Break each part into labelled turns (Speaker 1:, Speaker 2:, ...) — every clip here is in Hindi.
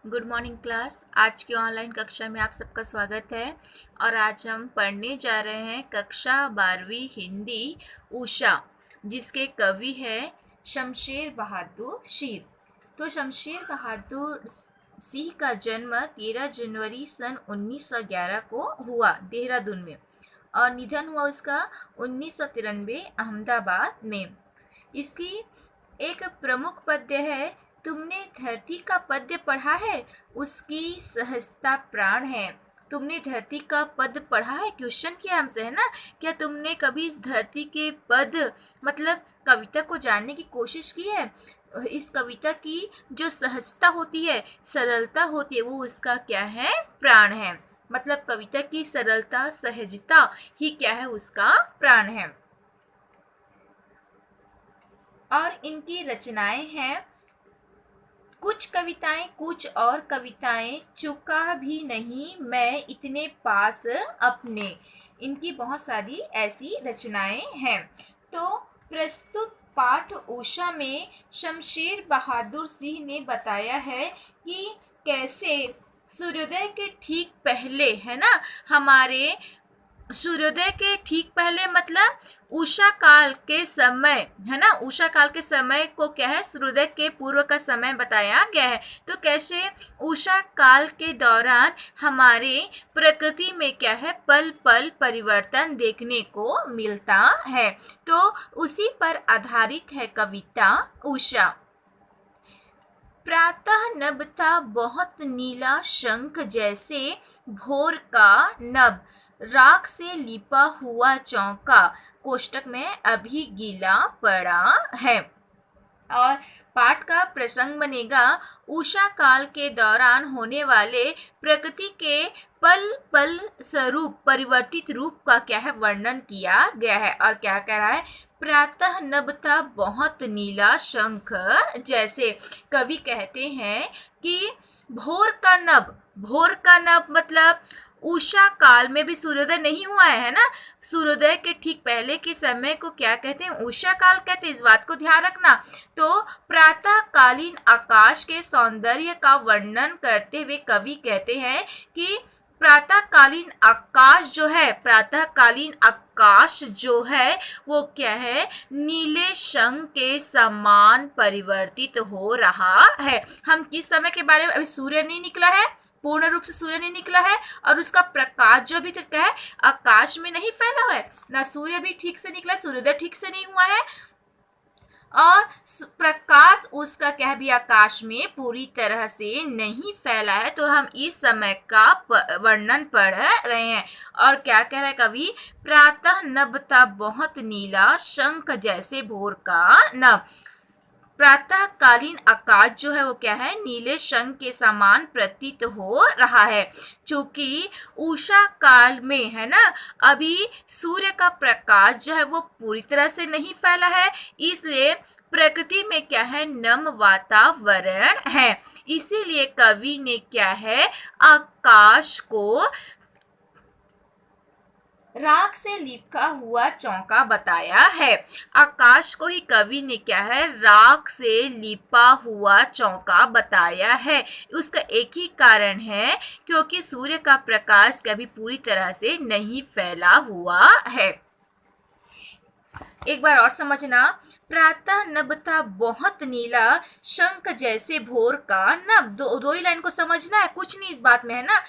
Speaker 1: Good morning class. आज की ऑनलाइन कक्षा में आप सबका स्वागत है और आज हम पढ़ने जा रहे हैं कक्षा 12वीं हिंदी उषा, जिसके कवि हैं शमशेर बहादुर सिंह। तो शमशेर बहादुर सिंह का जन्म 13 जनवरी सन 1911 को हुआ देहरादून में और निधन हुआ उसका 1993 अहमदाबाद में। इसकी एक प्रमुख पद्य है, तुमने धरती का पद्य पढ़ा है, उसकी सहजता प्राण है। तुमने धरती का पद पढ़ा है, क्वेश्चन किया हमसे, है ना। क्या तुमने कभी इस धरती के पद मतलब कविता को जानने की कोशिश की है? इस कविता की जो सहजता होती है, सरलता होती है, वो उसका क्या है? प्राण है। मतलब कविता की सरलता, सहजता ही क्या है? उसका प्राण है। और इनकी रचनाएं हैं कुछ कविताएं, कुछ और कविताएं, चुका भी नहीं मैं इतने पास अपने। इनकी बहुत सारी ऐसी रचनाएं हैं। तो प्रस्तुत पाठ उषा में शमशेर बहादुर सिंह ने बताया है कि कैसे सूर्योदय के ठीक पहले, है ना, हमारे सूर्योदय के ठीक पहले मतलब उषा काल के समय, है ना, उषा काल के समय को क्या है? सूर्योदय के पूर्व का समय बताया गया है। तो कैसे उषा काल के दौरान हमारे प्रकृति में क्या है? पल पल परिवर्तन देखने को मिलता है। तो उसी पर आधारित है कविता उषा। प्रातः नभ था बहुत नीला शंख जैसे भोर का नभ, राख से लिपा हुआ चौका कोष्टक में अभी गीला पड़ा है। और पाठ का प्रसंग बनेगा उषा काल के दौरान होने वाले प्रकृति के पल पल स्वरूप, परिवर्तित रूप का क्या है? वर्णन किया गया है। और क्या कह रहा है? प्रातः नभ था बहुत नीला शंख जैसे। कवि कहते हैं कि भोर का नभ, भोर का नभ मतलब उषा काल में भी सूर्योदय नहीं हुआ है ना। सूर्योदय के ठीक पहले के समय को क्या कहते हैं? उषा काल कहते हैं। इस बात को ध्यान रखना। तो प्रातः कालीन आकाश के सौंदर्य का वर्णन करते हुए कवि कहते हैं कि प्रातःकालीन आकाश जो है, प्रातःकालीन आकाश जो है वो क्या है? नीले शंख के समान परिवर्तित हो रहा है। हम किस समय के बारे में? अभी सूर्य नहीं निकला है, पूर्ण रूप से सूर्य नहीं निकला है और उसका प्रकाश जो अभी तक है आकाश में नहीं फैला हुआ है ना। सूर्य भी ठीक से निकला, सूर्योदय ठीक से नहीं हुआ है और प्रकाश उसका क्या भी आकाश में पूरी तरह से नहीं फैला है। तो हम इस समय का वर्णन पढ़ रहे हैं। और क्या कह रहा है कवि? प्रातः नभ था बहुत नीला शंख जैसे भोर का नभ। प्रातःकालीन आकाश जो है वो क्या है? नीले शंख के समान प्रतीत हो रहा है। चूंकि उषा काल में, है ना, अभी सूर्य का प्रकाश जो है वो पूरी तरह से नहीं फैला है, इसलिए प्रकृति में क्या है? नम वातावरण है। इसीलिए कवि ने क्या है? आकाश को राख से लिपा हुआ चौका बताया है। आकाश को ही कवि ने क्या है? राख से लिपा हुआ चौका बताया है। उसका एक ही कारण है, क्योंकि सूर्य का प्रकाश कभी पूरी तरह से नहीं फैला हुआ है। एक बार और समझना। प्रातः नभ था बहुत नीला शंख जैसे भोर का नभ। दो ही लाइन को समझना है, कुछ नहीं इस बात में, है ना।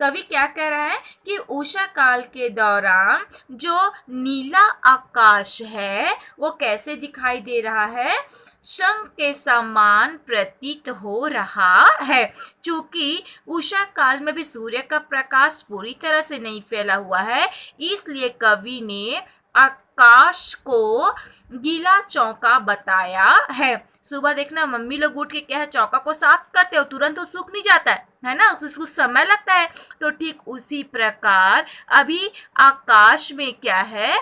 Speaker 1: कवि क्या कह रहा है कि उषा काल के दौरान जो नीला आकाश है वो कैसे दिखाई दे रहा है? शंख के समान प्रतीत हो रहा है। चूंकि उषा काल में भी सूर्य का प्रकाश पूरी तरह से नहीं फैला हुआ है, इसलिए कवि ने आकाश को गीला चौका बताया है। सुबह देखना मम्मी लोग उठ के क्या है? चौका को साफ करते हो, तुरंत तो सूख नहीं जाता है ना, उसको समय लगता है। तो ठीक उसी प्रकार अभी आकाश में क्या है?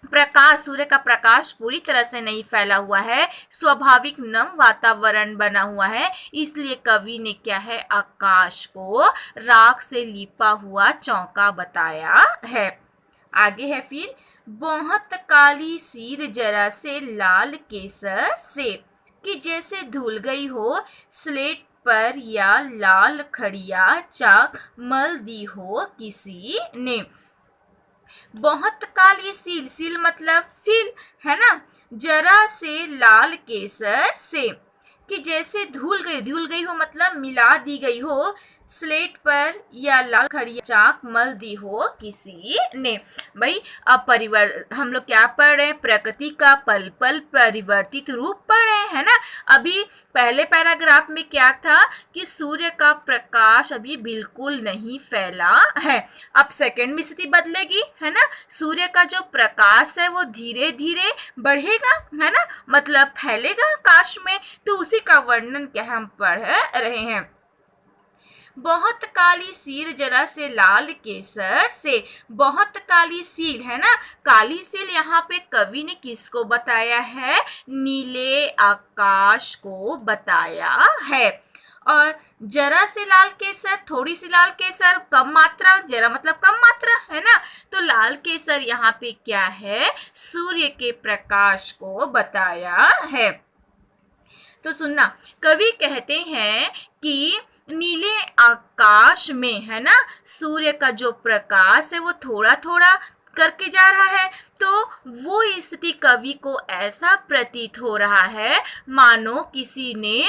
Speaker 1: प्रकाश, सूर्य का प्रकाश पूरी तरह से नहीं फैला हुआ है, स्वाभाविक नम वातावरण बना हुआ है। इसलिए कवि ने क्या है? आकाश को राख से लिपा हुआ चौका बताया है। आगे है फिर, बहुत काली सीर जरा से लाल केसर से, कि जैसे धुल गई हो स्लेट पर या लाल खड़िया चाक मल दी हो किसी ने। बहुत काली सील, सील मतलब सील है ना, जरा से लाल केसर से, कि जैसे धुल गई हो मतलब मिला दी गई हो स्लेट पर या लाल खड़िया चाक मल दी हो किसी ने। भाई अब हम लोग क्या पढ़ रहे हैं, प्रकृति का पल पल परिवर्तित रूप पढ़ रहे हैं ना। अभी पहले पैराग्राफ में क्या था कि सूर्य का प्रकाश अभी बिल्कुल नहीं फैला है। अब सेकंड में स्थिति बदलेगी है ना, सूर्य का जो प्रकाश है वो धीरे धीरे बढ़ेगा है ना, मतलब फैलेगा आकाश में। तो उसी का वर्णन क्या हम पढ़ रहे हैं। बहुत काली सील जरा से लाल केसर से, बहुत काली सील है ना, काली सील यहाँ पे कवि ने किसको बताया है, नीले आकाश को बताया है। और जरा से लाल केसर, थोड़ी सी लाल केसर, कम मात्रा, जरा मतलब कम मात्रा है ना, तो लाल केसर यहाँ पे क्या है, सूर्य के प्रकाश को बताया है। तो सुनना, कवि कहते हैं कि नीले आकाश में है ना सूर्य का जो प्रकाश है वो थोड़ा थोड़ा करके जा रहा है। तो वो स्थिति कवि को ऐसा प्रतीत हो रहा है मानो किसी ने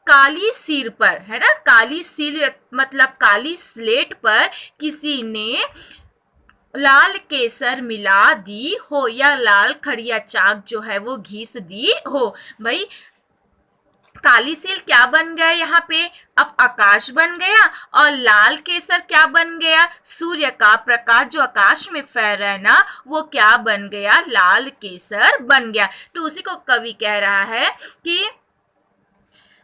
Speaker 1: काली सिर पर है ना, काली सिर मतलब काली स्लेट पर किसी ने लाल केसर मिला दी हो या लाल खड़िया चाक जो है वो घिस दी हो। भाई काली सील क्या बन गया यहाँ पे, अब आकाश बन गया, और लाल केसर क्या बन गया, सूर्य का प्रकाश जो आकाश में फैल रहा है ना वो क्या बन गया, लाल केसर बन गया। तो उसी को कवि कह रहा है कि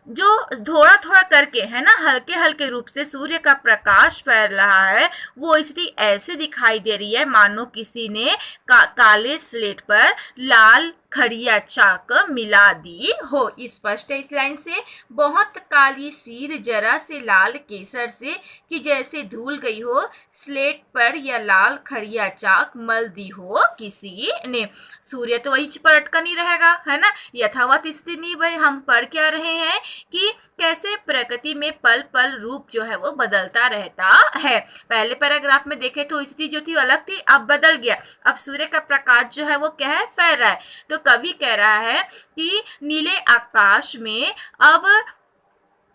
Speaker 1: जो थोड़ा थोड़ा करके है ना हल्के हल्के रूप से सूर्य का प्रकाश फैल रहा है वो स्थिति ऐसे दिखाई दे रही है मानो किसी ने काले स्लेट पर लाल खड़िया चाक मिला दी हो। स्पष्ट है इस लाइन से, बहुत काली सीर जरा से लाल केसर से, कि जैसे धुल गई हो स्लेट पर या लाल खड़िया चाक मल दी हो किसी ने। सूर्य तो वही पर अटका नहीं रहेगा है ना, यथावत स्थिति नहीं। भाई हम पढ़ क्या रहे हैं कि कैसे प्रकृति में पल पल रूप जो है वो बदलता रहता है। पहले पैराग्राफ में देखे तो स्थिति जो थी अलग थी, अब बदल गया, अब सूर्य का प्रकाश जो है वो क्या है, फैल रहा है। तो कवि कह रहा है कि नीले आकाश में अब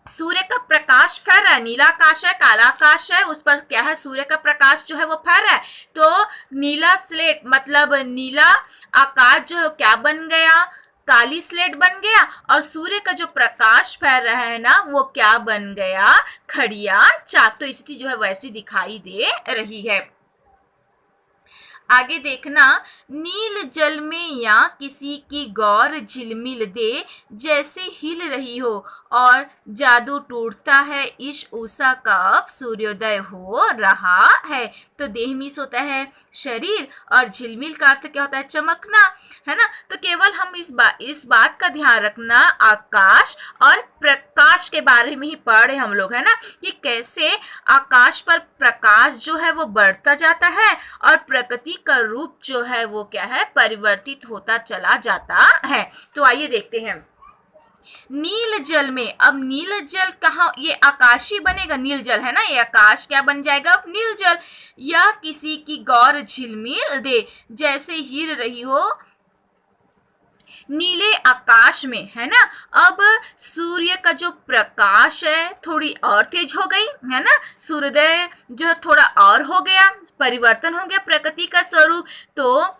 Speaker 1: सूर्य का प्रकाश फैल रहा है, नीला आकाश है, काला आकाश है, उस पर क्या है, सूर्य का प्रकाश जो है वो फैल रहा है। तो नीला स्लेट मतलब नीला आकाश जो है क्या बन गया, काली स्लेट बन गया, और सूर्य का जो प्रकाश फैल रहा है ना वो क्या बन गया, खड़िया चाक। तो स्थिति जो है वैसी दिखाई दे रही है। आगे देखना, नील जल में या किसी की गौर झिलमिल दे, जैसे हिल रही हो और जादू टूटता है इस उषा का अब सूर्योदय हो रहा है। तो देह मीस होता है शरीर, और झिलमिल का अर्थ क्या होता है, चमकना है ना। तो केवल हम इस बात का ध्यान रखना, आकाश और प्रकाश के बारे में ही पढ़ रहे हम लोग है ना, कि कैसे आकाश पर प्रकाश जो है वो बढ़ता जाता है और प्रकृति का रूप जो है वो क्या है, परिवर्तित होता चला जाता है। तो आइए देखते हैं नील जल में। अब नील जल कहाँ, ये आकाश ही बनेगा, नील जल है ना, ये आकाश क्या बन जाएगा, अब नील जल। या किसी की गौर झिलमिल दे, जैसे हिल रही हो नीले आकाश में है ना। अब सूर्य का जो प्रकाश है थोड़ी और तेज हो गई है ना, सूर्योदय जो है थोड़ा और हो गया, परिवर्तन हो गया प्रकृति का स्वरूप। तो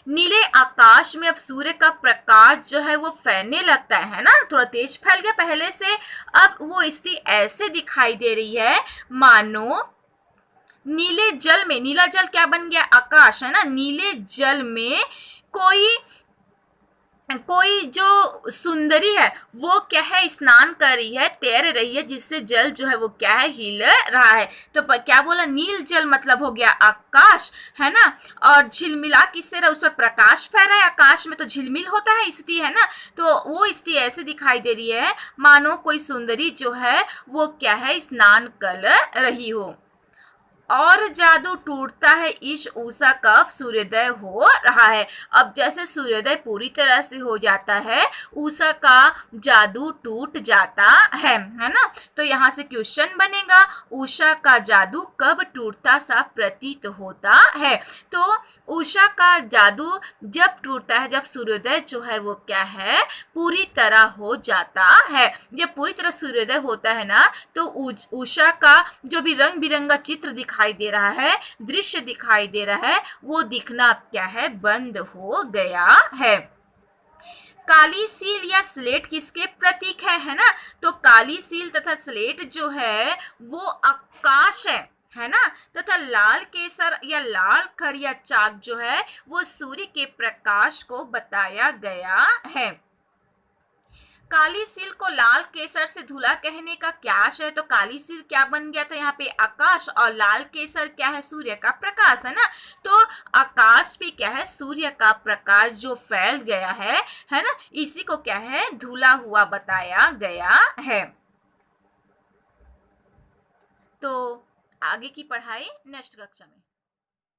Speaker 1: नीले आकाश में अब सूर्य का प्रकाश जो है वो फैलने लगता है ना, थोड़ा तेज फैल गया पहले से। अब वो स्थिति ऐसे दिखाई दे रही है मानो नीले जल में, नीला जल क्या बन गया, आकाश है ना, नीले जल में कोई जो सुंदरी है वो क्या है, स्नान कर रही है, तैर रही है, जिससे जल जो है वो क्या है, हिल रहा है। तो क्या बोला, नील जल मतलब हो गया आकाश है ना। और झिलमिला किससे रहा, उसमें प्रकाश फैल रहा है, आकाश में तो झिलमिल होता है स्थिति है ना। तो वो स्थिति ऐसे दिखाई दे रही है मानो कोई सुंदरी जो है वो क्या है, स्नान कर रही हो। और जादू टूटता है इस उषा कब सूर्योदय हो रहा है। अब जैसे सूर्योदय पूरी तरह से हो जाता है, उषा का जादू टूट जाता है ना। तो यहाँ से क्वेश्चन बनेगा, उषा का जादू कब टूटता सा प्रतीत होता है। तो उषा का जादू जब टूटता है, जब सूर्योदय जो है वो क्या है, पूरी तरह हो जाता है। जब पूरी तरह सूर्योदय होता है ना, तो उषा का जो भी रंग बिरंगा चित्र दिखाई दे रहा है, दृश्य दिखाई दे रहा है, वो दिखना क्या है, बंद हो गया है। काली सील या स्लेट किसके प्रतीक है ना। तो काली सील तथा स्लेट जो है वो आकाश है ना, तथा लाल केसर या लाल खड़ या चाक जो है वो सूर्य के प्रकाश को बताया गया है। काली सील को लाल केसर से धुला कहने का क्या आशय है। तो काली सील क्या बन गया था यहाँ पे, आकाश, और लाल केसर क्या है, सूर्य का प्रकाश है ना। तो आकाश भी क्या है, सूर्य का प्रकाश जो फैल गया है ना, इसी को क्या है, धुला हुआ बताया गया है। तो आगे की पढ़ाई नेक्स्ट कक्षा में।